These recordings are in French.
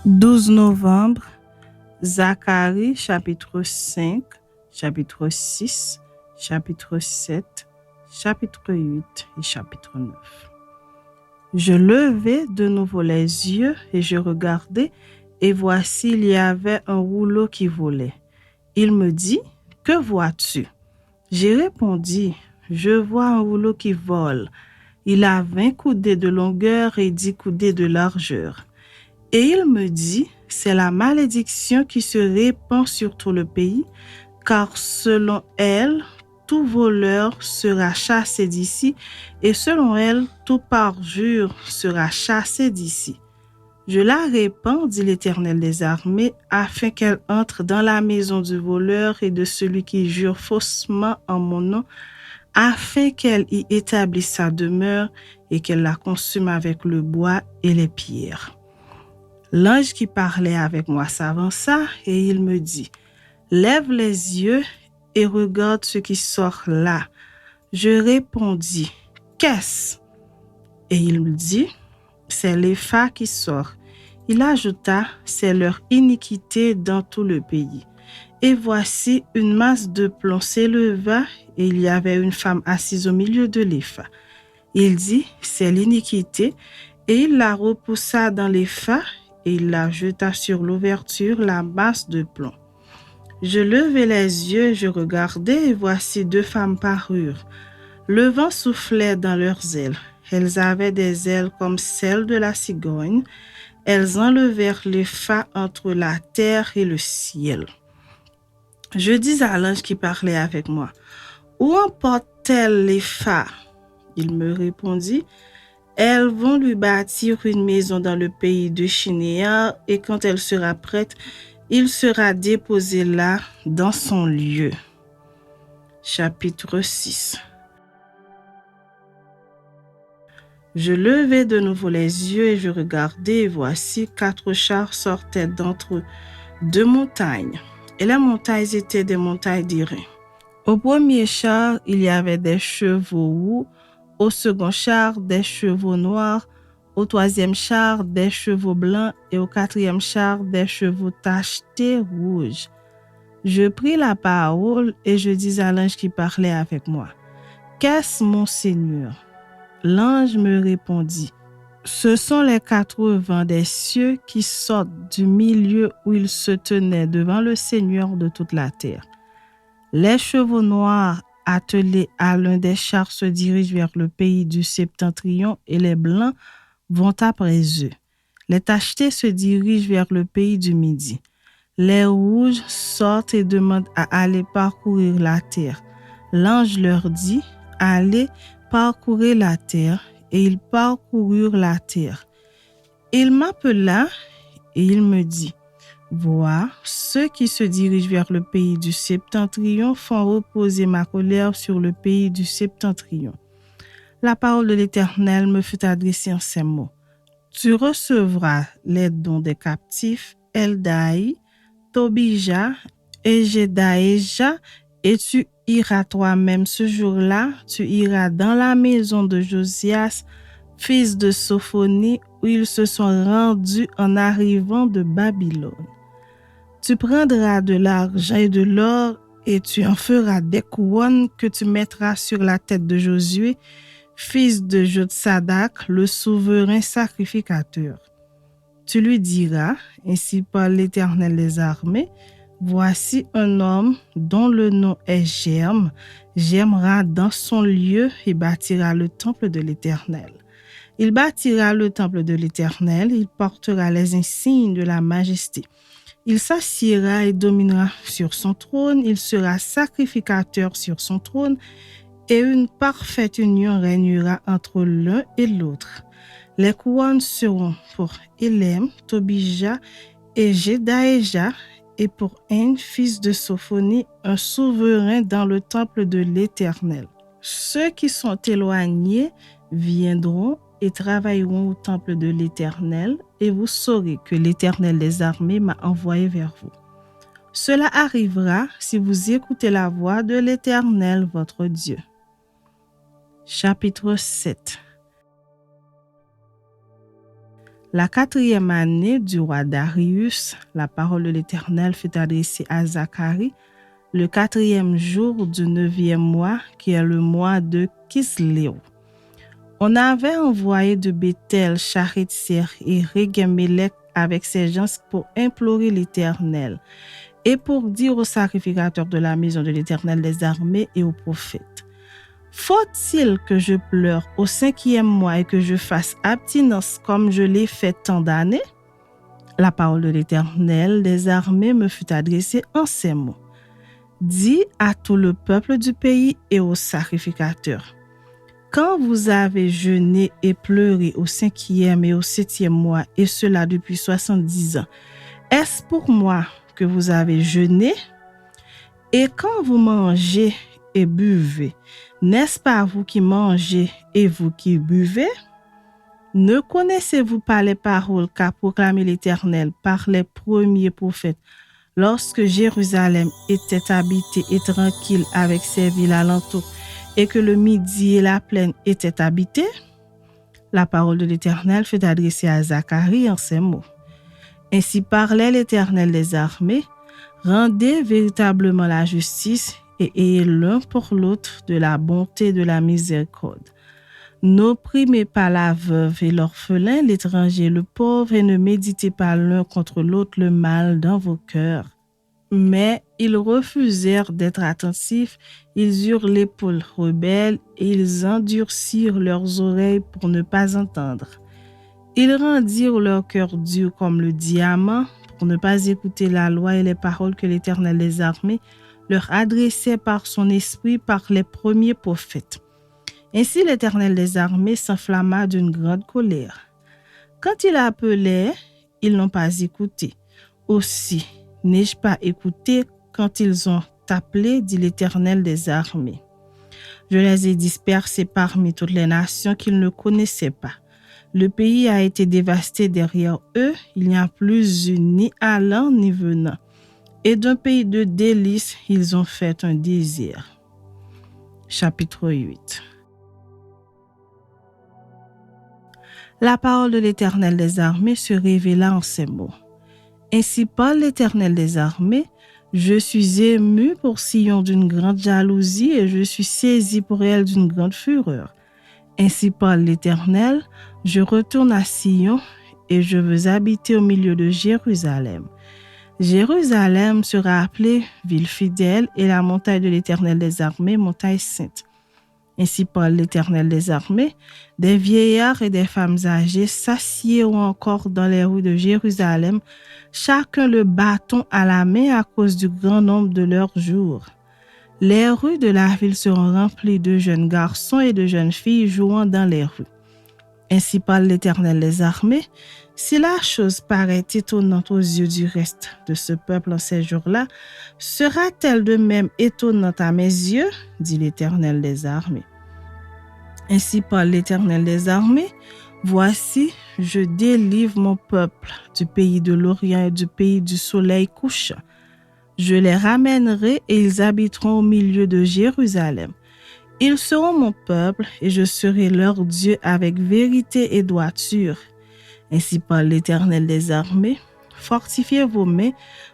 12 novembre, Zacharie, chapitre 5, chapitre 6, chapitre 7, chapitre 8 et chapitre 9. Je levai de nouveau les yeux et je regardai, et voici, il y avait un rouleau qui volait. Il me dit, « Que vois-tu » J'ai répondu, « Je vois un rouleau qui vole. Il a 20 coudées de longueur et 10 coudées de largeur. » Et il me dit, « C'est la malédiction qui se répand sur tout le pays, car selon elle, tout voleur sera chassé d'ici, et selon elle, tout parjure sera chassé d'ici. Je la répands, dit l'Éternel des armées, afin qu'elle entre dans la maison du voleur et de celui qui jure faussement en mon nom, afin qu'elle y établisse sa demeure et qu'elle la consume avec le bois et les pierres. » L'ange qui parlait avec moi s'avança et il me dit, « Lève les yeux et regarde ce qui sort là. » Je répondis, « Qu'est-ce » Et il me dit, « C'est l'épha qui sort. » Il ajouta, « C'est leur iniquité dans tout le pays. » Et voici, une masse de plomb s'éleva et il y avait une femme assise au milieu de l'épha. Il dit, « C'est l'iniquité. » Et il la repoussa dans l'épha et il la jeta sur l'ouverture, la masse de plomb. Je levai les yeux, je regardai, et voici 2 femmes parurent. Le vent soufflait dans leurs ailes. Elles avaient des ailes comme celles de la cigogne. Elles enlevèrent l'épha entre la terre et le ciel. Je dis à l'ange qui parlait avec moi, « Où emportent-elles l'épha » Il me répondit, « Elles vont lui bâtir une maison dans le pays de Shinéar, et quand elle sera prête, il sera déposé là, dans son lieu. » Chapitre 6. Je levai de nouveau les yeux et je regardai, et voici 4 chars sortaient d'entre 2 montagnes. Et les montagnes étaient des montagnes d'Irin. Au premier char, il y avait des chevaux roux, au second char, des chevaux noirs, au troisième char, des chevaux blancs, et au quatrième char, des chevaux tachetés rouges. Je pris la parole et je dis à l'ange qui parlait avec moi, « Qu'est-ce, mon Seigneur ?» L'ange me répondit, « Ce sont les 80 des cieux qui sortent du milieu où ils se tenaient devant le Seigneur de toute la terre. Les chevaux noirs attelés à l'un des chars se dirigent vers le pays du septentrion et les blancs vont après eux. Les tachetés se dirigent vers le pays du midi. Les rouges sortent et demandent à aller parcourir la terre. L'ange leur dit, « Allez, parcourez la terre. » Et ils parcoururent la terre. Il m'appela et il me dit, « Vois, ceux qui se dirigent vers le pays du septentrion font reposer ma colère sur le pays du septentrion. » La parole de l'Éternel me fut adressée en ces mots. « Tu recevras les dons des captifs, Eldaï, Tobija et Jedaéja, et tu iras toi-même ce jour-là, tu iras dans la maison de Josias, fils de Sophonie, où ils se sont rendus en arrivant de Babylone. Tu prendras de l'argent et de l'or, et tu en feras des couronnes que tu mettras sur la tête de Josué, fils de Jotsadak, le souverain sacrificateur. Tu lui diras, ainsi parle l'Éternel des armées, voici un homme dont le nom est Germe, germera dans son lieu et bâtira le temple de l'Éternel. Il bâtira le temple de l'Éternel, il portera les insignes de la majesté. Il s'assiera et dominera sur son trône, il sera sacrificateur sur son trône, et une parfaite union régnera entre l'un et l'autre. Les couronnes seront pour Élem, Tobija et Jedaéja, et pour Un, fils de Sophonie, un souverain dans le temple de l'Éternel. Ceux qui sont éloignés viendront et travailleront au temple de l'Éternel, et vous saurez que l'Éternel des armées m'a envoyé vers vous. Cela arrivera si vous écoutez la voix de l'Éternel, votre Dieu. Chapitre 7. La 4e année du roi Darius, la parole de l'Éternel fut adressée à Zacharie le 4e jour du 9e mois, qui est le mois de Kisléu. On avait envoyé de Bethel, Charitzer et Régem-Mélec avec ses gens pour implorer l'Éternel et pour dire aux sacrificateurs de la maison de l'Éternel des armées et aux prophètes: faut-il que je pleure au 5e mois et que je fasse abstinence comme je l'ai fait tant d'années? La parole de l'Éternel des armées me fut adressée en ces mots: dis à tout le peuple du pays et aux sacrificateurs: quand vous avez jeûné et pleuré au 5e et au 7e mois, et cela depuis 70 ans, est-ce pour moi que vous avez jeûné? Et quand vous mangez et buvez, n'est-ce pas vous qui mangez et vous qui buvez? Ne connaissez-vous pas les paroles qu'a proclamées l'Éternel par les premiers prophètes lorsque Jérusalem était habitée et tranquille avec ses villes alentour et que le midi et la plaine étaient habités? La parole de l'Éternel fut adressée à Zacharie en ces mots: ainsi parlait l'Éternel des armées, rendez véritablement la justice et ayez l'un pour l'autre de la bonté et de la miséricorde. N'opprimez pas la veuve et l'orphelin, l'étranger et le pauvre, et ne méditez pas l'un contre l'autre le mal dans vos cœurs. Mais ils refusèrent d'être attentifs, ils eurent l'épaule rebelle et ils endurcirent leurs oreilles pour ne pas entendre. Ils rendirent leur cœur dur comme le diamant pour ne pas écouter la loi et les paroles que l'Éternel des armées leur adressait par son esprit par les premiers prophètes. Ainsi l'Éternel des armées s'enflamma d'une grande colère. Quand il appelait, ils n'ont pas écouté. Aussi, n'ai-je pas écouté quand ils ont appelé, dit l'Éternel des armées. Je les ai dispersés parmi toutes les nations qu'ils ne connaissaient pas. Le pays a été dévasté derrière eux, il n'y a plus eu ni allant ni venant. Et d'un pays de délices, ils ont fait un désert. Chapitre 8. La parole de l'Éternel des armées se révéla en ces mots: ainsi parle l'Éternel des armées, je suis ému pour Sion d'une grande jalousie et je suis saisi pour elle d'une grande fureur. Ainsi parle l'Éternel, je retourne à Sion et je veux habiter au milieu de Jérusalem. Jérusalem sera appelée ville fidèle et la montagne de l'Éternel des armées, montagne sainte. Ainsi parle l'Éternel des armées, des vieillards et des femmes âgées s'assiedront encore dans les rues de Jérusalem, chacun le bâton à la main à cause du grand nombre de leurs jours. Les rues de la ville seront remplies de jeunes garçons et de jeunes filles jouant dans les rues. Ainsi parle l'Éternel des armées, si la chose paraît étonnante aux yeux du reste de ce peuple en ces jours-là, sera-t-elle de même étonnante à mes yeux, dit l'Éternel des armées. Ainsi parle l'Éternel des armées, voici, je délivre mon peuple du pays de l'Orient et du pays du soleil couchant. Je les ramènerai et ils habiteront au milieu de Jérusalem. Ils seront mon peuple et je serai leur Dieu avec vérité et droiture. Ainsi parle l'Éternel des armées, fortifiez vos mains,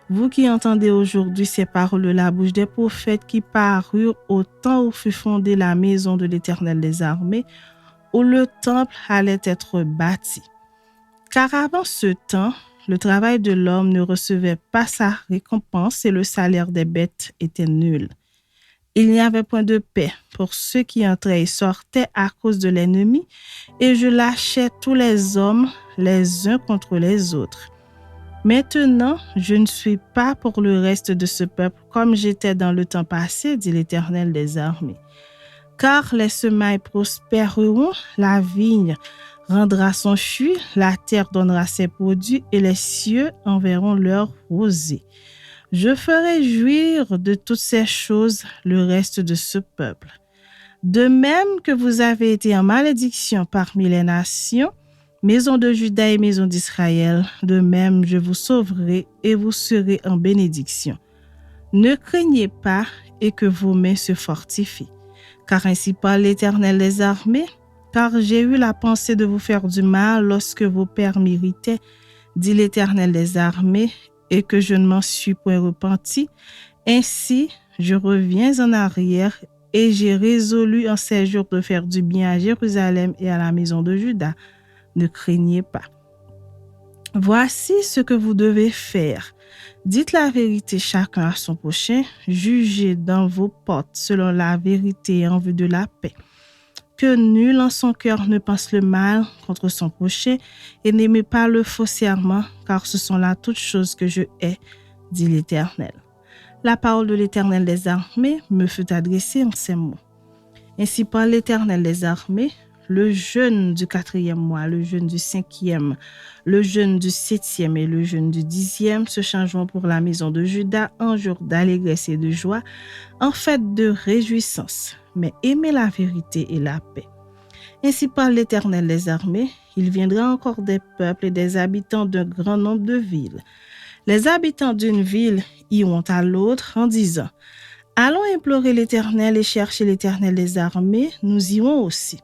vous qui entendez aujourd'hui ces paroles de la bouche des prophètes qui parurent au temps où fut fondée la maison de l'Éternel des armées, où le temple allait être bâti. Car avant ce temps, le travail de l'homme ne recevait pas sa récompense et le salaire des bêtes était nul. Il n'y avait point de paix pour ceux qui entraient et sortaient à cause de l'ennemi, et je lâchais tous les hommes les uns contre les autres. Maintenant, je ne suis pas pour le reste de ce peuple comme j'étais dans le temps passé, dit l'Éternel des armées. Car les semailles prospéreront, la vigne rendra son fruit, la terre donnera ses produits et les cieux enverront leur rosée. Je ferai jouir de toutes ces choses le reste de ce peuple. De même que vous avez été en malédiction parmi les nations, maison de Juda et maison d'Israël, de même je vous sauverai et vous serez en bénédiction. Ne craignez pas et que vos mains se fortifient. Car ainsi parle l'Éternel des armées, Car j'ai eu la pensée de vous faire du mal lorsque vos pères m'irritaient, dit l'Éternel des armées, et que je ne m'en suis point repenti. Ainsi, je reviens en arrière et j'ai résolu en ces jours de faire du bien à Jérusalem et à la maison de Juda. Ne craignez pas. Voici ce que vous devez faire. Dites la vérité chacun à son prochain, jugez dans vos portes selon la vérité en vue de la paix. Que nul en son cœur ne pense le mal contre son prochain et n'aimez pas le faux serment, car ce sont là toutes choses que je hais, dit l'Éternel. La parole de l'Éternel des armées me fut adressée en ces mots. Ainsi parle l'Éternel des armées, le jeûne du 4e mois, le jeûne du 5e, le jeûne du 7e et le jeûne du 10e se changeront pour la maison de Juda en jour d'allégresse et de joie, en fête de réjouissance. Mais aimez la vérité et la paix. Ainsi parle l'Éternel des armées, il viendra encore des peuples et des habitants d'un grand nombre de villes. Les habitants d'une ville iront à l'autre en disant « Allons implorer l'Éternel et chercher l'Éternel des armées, nous irons aussi. »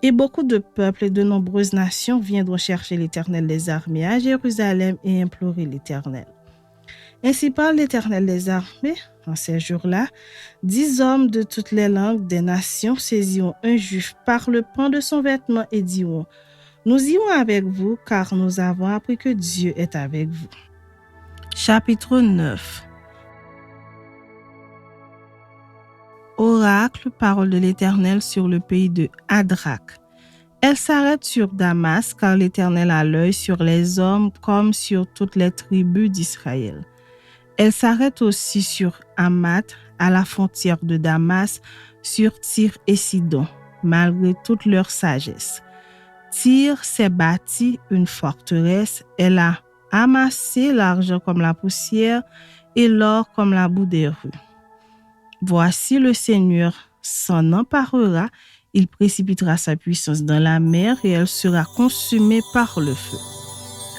Et beaucoup de peuples et de nombreuses nations viendront chercher l'Éternel des armées à Jérusalem et implorer l'Éternel. Ainsi parle l'Éternel des armées, en ces jours-là, 10 hommes de toutes les langues des nations saisiront un juif par le pan de son vêtement et diront « Nous irons avec vous, car nous avons appris que Dieu est avec vous. » Chapitre 9. Oracle, parole de l'Éternel sur le pays de Hadrach. Elle s'arrête sur Damas, car l'Éternel a l'œil sur les hommes comme sur toutes les tribus d'Israël. Elle s'arrête aussi sur Hamath, à la frontière de Damas, sur Tyr et Sidon, malgré toute leur sagesse. Tyr s'est bâti une forteresse, elle a amassé l'argent comme la poussière et l'or comme la boue des rues. Voici le Seigneur s'en emparera, il précipitera sa puissance dans la mer et elle sera consumée par le feu.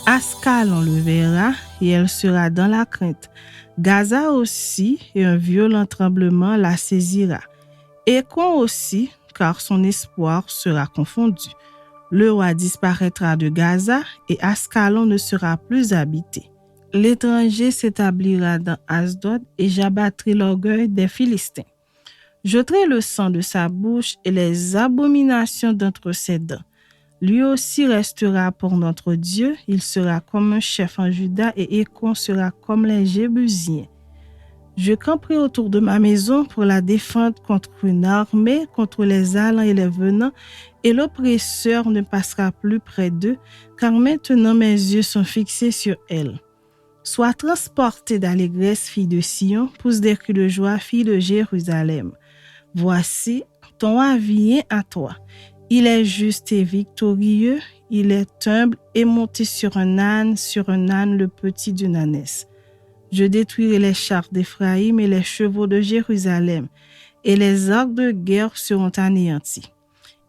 Ascalon le verra et elle sera dans la crainte. Gaza aussi et un violent tremblement la saisira. Écron aussi, car son espoir sera confondu. Le roi disparaîtra de Gaza et Ascalon ne sera plus habité. L'étranger s'établira dans Asdod et j'abattrai l'orgueil des Philistins. J'ôterai le sang de sa bouche et les abominations d'entre ses dents. Lui aussi restera pour notre Dieu, il sera comme un chef en Juda et Écron sera comme les Jébusiens. Je camperai autour de ma maison pour la défendre contre une armée, contre les allants et les venants, et l'oppresseur ne passera plus près d'eux, car maintenant mes yeux sont fixés sur elle. Sois transportée d'allégresse, fille de Sion, pousse des cris de joie, fille de Jérusalem. Voici, ton roi vient à toi. Il est juste et victorieux, il est humble et monté sur un âne le petit d'une ânesse. Je détruirai les chars d'Éphraïm et les chevaux de Jérusalem, et les arcs de guerre seront anéantis.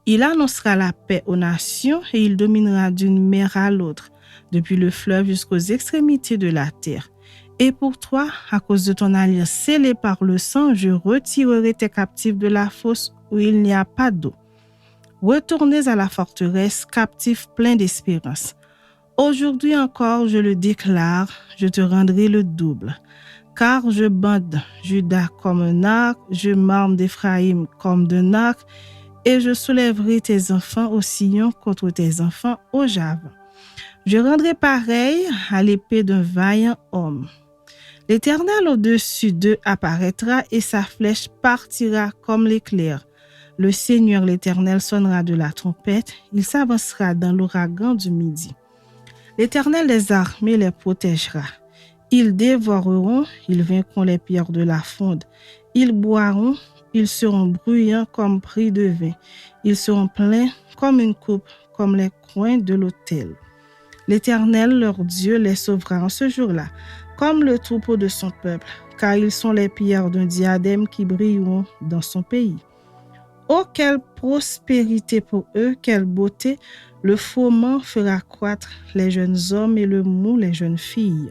Il annoncera la paix aux nations et il dominera d'une mer à l'autre, depuis le fleuve jusqu'aux extrémités de la terre. Et pour toi, à cause de ton alliance scellée par le sang, je retirerai tes captifs de la fosse où il n'y a pas d'eau. Retournez à la forteresse, captifs pleins d'espérance. Aujourd'hui encore, je le déclare, je te rendrai le double. Car je bande Juda comme un arc, je m'arme d'Éphraïm comme d'un arc, et je soulèverai tes enfants au sillon contre tes enfants au javin. Je rendrai pareil à l'épée d'un vaillant homme. L'Éternel au-dessus d'eux apparaîtra et sa flèche partira comme l'éclair. Le Seigneur l'Éternel sonnera de la trompette, il s'avancera dans l'ouragan du midi. L'Éternel des armées les protégera. Ils dévoreront, ils vaincront les pierres de la fonde. Ils boiront, ils seront bruyants comme pris de vin. Ils seront pleins comme une coupe, comme les coins de l'autel. L'Éternel, leur Dieu, les sauvera en ce jour-là, comme le troupeau de son peuple, car ils sont les pierres d'un diadème qui brilleront dans son pays. Oh, quelle prospérité pour eux, quelle beauté! Le froment fera croître les jeunes hommes et le mou les jeunes filles.